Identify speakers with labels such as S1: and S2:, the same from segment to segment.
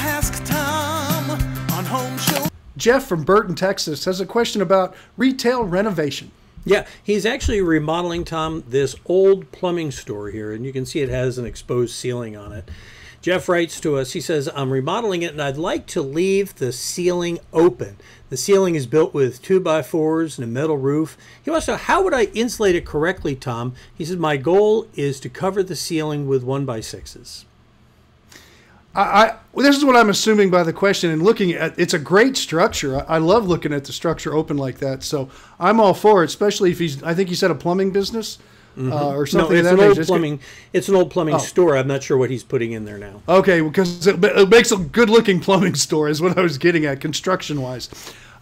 S1: Ask Tom on Home Show.
S2: Jeff from Burton, Texas, has a question about retail renovation.
S3: Yeah, he's actually remodeling, Tom, this old plumbing store here, and you can see it has an exposed ceiling on it. Jeff writes to us, he says, I'm remodeling it and I'd like to leave the ceiling open. The ceiling is built with 2x4s and a metal roof. He wants to know, how would I insulate it correctly, Tom? He says, my goal is to cover the ceiling with 1x6s.
S2: Well, this is what I'm assuming by the question, and looking at it's a great structure. I love looking at the structure open like that. So I'm all for it, especially if he's, I think you said a plumbing business. Or something.
S3: No, it's an old plumbing. It's an old plumbing store. I'm not sure what he's putting in there now.
S2: Okay, because it makes a good-looking plumbing store, is what I was getting at, construction-wise.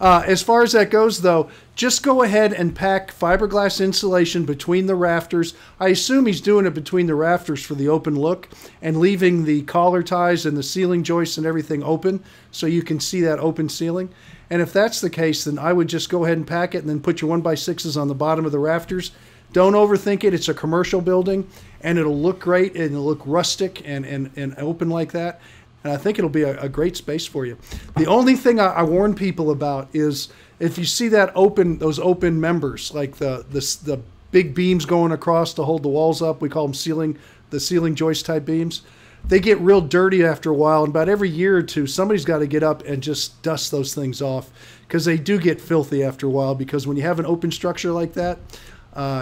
S2: As far as that goes, though, just go ahead and pack fiberglass insulation between the rafters. I assume he's doing it between the rafters for the open look, and leaving the collar ties and the ceiling joists and everything open, so you can see that open ceiling. And if that's the case, then I would just go ahead and pack it, and then put your 1x6s on the bottom of the rafters. Don't overthink it. It's a commercial building, and it'll look great, and it'll look rustic and open like that. And I think it'll be a great space for you. The only thing I warn people about is if you see that those open members, like the big beams going across to hold the walls up, we call them the ceiling joist type beams. They get real dirty after a while, and about every year or two, somebody's got to get up and just dust those things off, because they do get filthy after a while. Because when you have an open structure like that,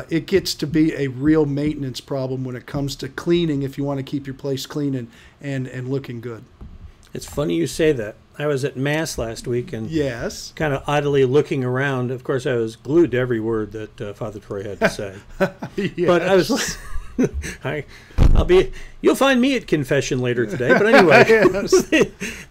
S2: it gets to be a real maintenance problem when it comes to cleaning, if you want to keep your place clean and looking good.
S3: It's funny you say that. I was at Mass last week and
S2: yes,
S3: kind of oddly looking around. Of course, I was glued to every word that Father Troy had to say.
S2: Yes.
S3: But I was you'll find me at confession later today. But anyway,
S2: yes.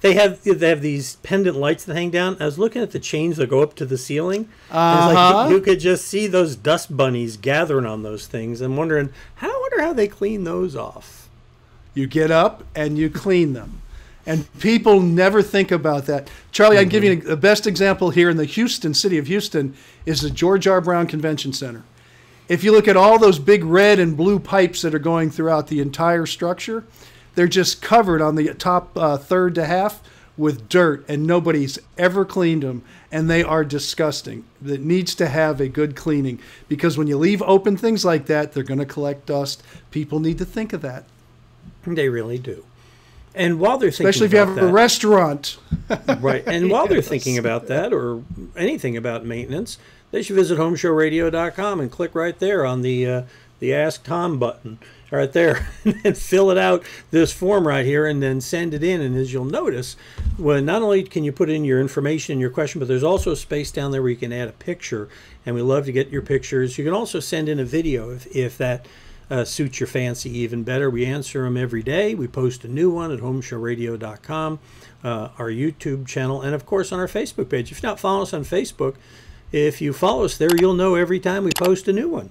S3: they have these pendant lights that hang down. I was looking at the chains that go up to the ceiling. It's like you could just see those dust bunnies gathering on those things. I'm wondering, I wonder how they clean those off.
S2: You get up and you clean them. And people never think about that. Charlie, I can give you the best example here in the city of Houston is the George R. Brown Convention Center. If you look at all those big red and blue pipes that are going throughout the entire structure, they're just covered on the top third to half with dirt, and nobody's ever cleaned them, and they are disgusting. That needs to have a good cleaning, because when you leave open things like that, they're going to collect dust. People need to think of that.
S3: They really do. And while they're thinking
S2: especially if you have a restaurant.
S3: Right. And while they're thinking about that or anything about maintenance, they should visit HomeShowRadio.com and click right there on the Ask Tom button right there and fill it out, this form right here, and then send it in. And as you'll notice, well, not only can you put in your information and your question, but there's also a space down there where you can add a picture. And we love to get your pictures. You can also send in a video if that suits your fancy even better. We answer them every day. We post a new one at HomeShowRadio.com, our YouTube channel, and of course on our Facebook page. If you're not following us on Facebook, if you follow us there, you'll know every time we post a new one.